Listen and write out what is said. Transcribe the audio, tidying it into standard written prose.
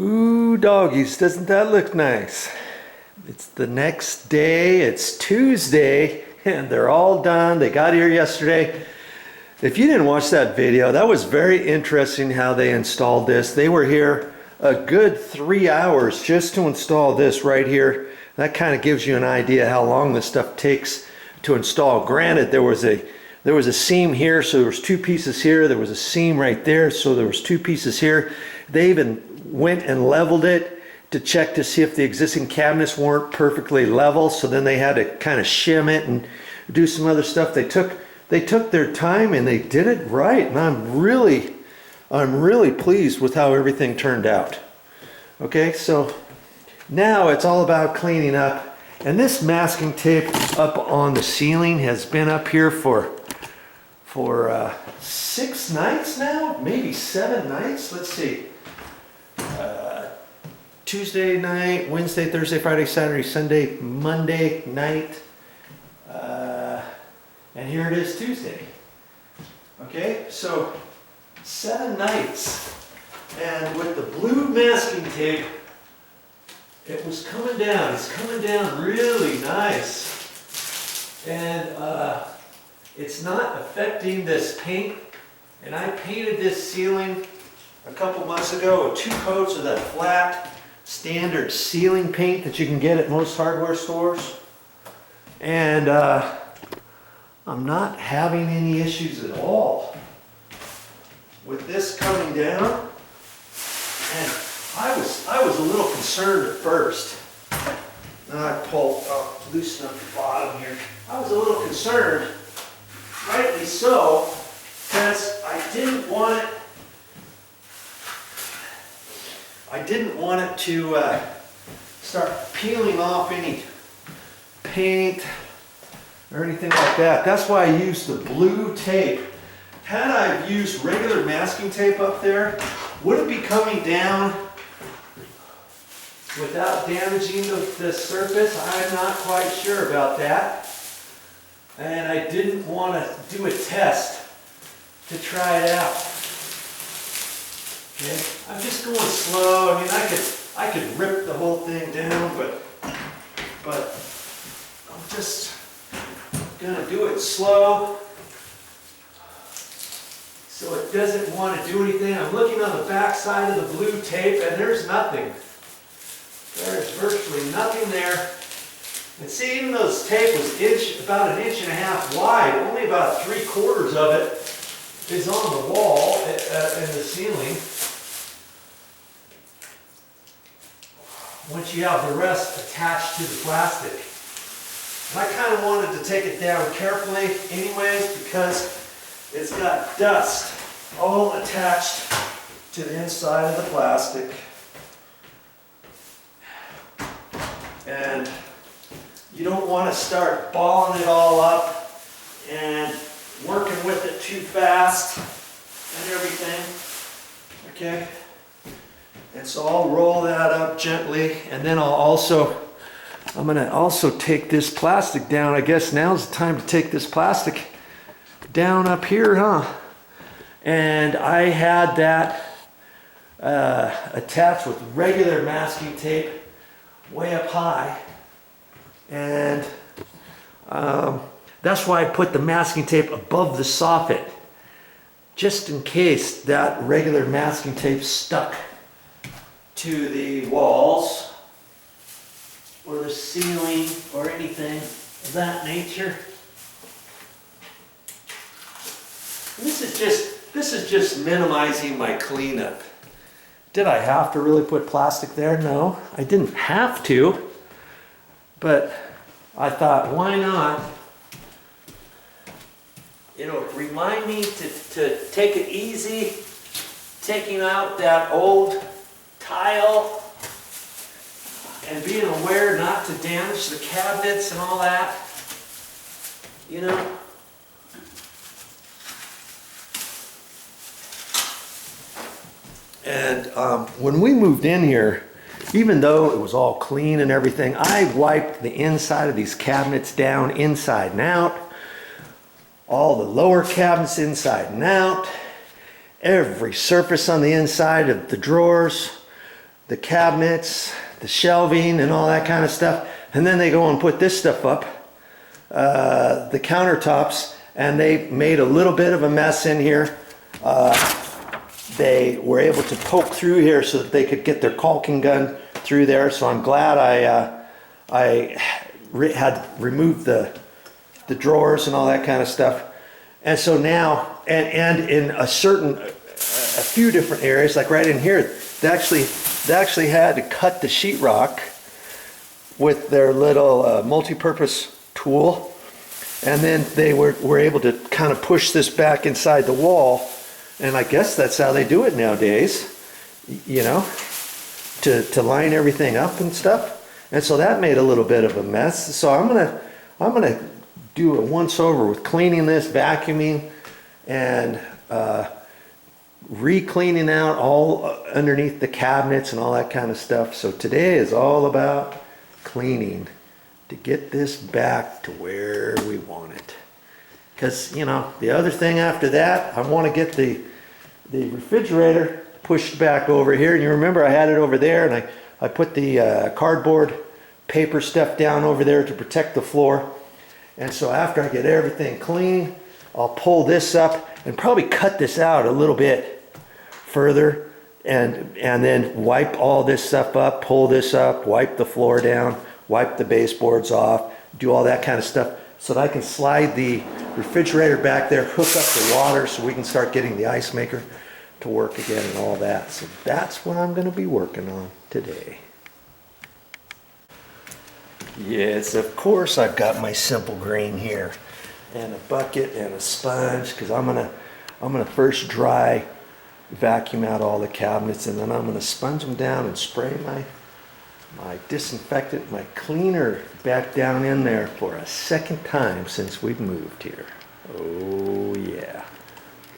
Ooh, doggies, doesn't that look nice? It's the next day, it's Tuesday, and they're all done. They got here yesterday. If you didn't watch that video, that was very interesting how they installed this. They were here a good 3 hours just to install this right here. That kind of gives you an idea how long this stuff takes to install. Granted, there was a seam here, so there was 2 pieces here. There was a seam right there, so there was 2 pieces here. They even went and leveled it to check to see if the existing cabinets weren't perfectly level. So then they had to kind of shim it and do some other stuff. They took their time and they did it right, and I'm really pleased with how everything turned out. Okay, so now it's all about cleaning up, and this masking tape up on the ceiling has been up here for 6 nights now, maybe 7 nights. Let's see. Tuesday night, Wednesday, Thursday, Friday, Saturday, Sunday, Monday night, and here it is Tuesday. Okay, so 7 nights, and with the blue masking tape, it was coming down. It's coming down really nice, and it's not affecting this paint. And I painted this ceiling a couple months ago with 2 coats of that flat standard ceiling paint that you can get at most hardware stores, and I'm not having any issues at all with this coming down. And I was a little concerned at first. Now I'll loosen up the bottom here. I was a little concerned, rightly so, because I didn't want it to start peeling off any paint or anything like that. That's why I used the blue tape. Had I used regular masking tape up there, would it be coming down without damaging the surface? I'm not quite sure about that. And I didn't want to do a test to try it out. Okay, I'm just going slow. I mean, I could rip the whole thing down, but I'm just gonna do it slow, so it doesn't want to do anything. I'm looking on the back side of the blue tape, and there's nothing. There's virtually nothing there. And see, even though this tape was about 1.5 inches wide, only about 3/4 of it is on the wall and the ceiling. Once you have the rest attached to the plastic. And I kind of wanted to take it down carefully anyways, because it's got dust all attached to the inside of the plastic. And you don't want to start balling it all up and working with it too fast and everything. Okay? And so I'll roll that up gently, and then I'm going to also take this plastic down. I guess now's the time to take this plastic down up here, huh? And I had that attached with regular masking tape way up high, and that's why I put the masking tape above the soffit, just in case that regular masking tape stuck to the walls or the ceiling or anything of that nature. And this is just minimizing my cleanup. Did I have to really put plastic there? No, I didn't have to, but I thought, why not? It'll remind me to take it easy, taking out that old tile and being aware not to damage the cabinets and all that, you know. And when we moved in here, even though it was all clean and everything, I wiped the inside of these cabinets down inside and out, all the lower cabinets inside and out, every surface on the inside of the drawers, the cabinets, the shelving and all that kind of stuff. And then they go and put this stuff up, the countertops, and they made a little bit of a mess in here. They were able to poke through here so that they could get their caulking gun through there. So I'm glad I had removed the drawers and all that kind of stuff. And so now, and in a few different areas, like right in here, they actually had to cut the sheetrock with their little multi-purpose tool, and then they were able to kind of push this back inside the wall, and I guess that's how they do it nowadays, you know, to line everything up and stuff. And so that made a little bit of a mess. So I'm gonna do a once over with cleaning this, vacuuming, and re-cleaning out all underneath the cabinets and all that kind of stuff. So today is all about cleaning to get this back to where we want it. Because, you know, the other thing after that, I want to get the refrigerator pushed back over here. And you remember I had it over there, and I put the cardboard paper stuff down over there to protect the floor. And so after I get everything clean, I'll pull this up and probably cut this out a little bit further, and then wipe all this stuff up, pull this up, wipe the floor down, wipe the baseboards off, do all that kind of stuff so that I can slide the refrigerator back there, hook up the water so we can start getting the ice maker to work again and all that. So that's what I'm going to be working on today. Yes, of course I've got my simple green here, and a bucket and a sponge, because I'm gonna first dry vacuum out all the cabinets, and then I'm gonna sponge them down and spray my disinfectant, my cleaner back down in there for a second time since we've moved here. Oh yeah.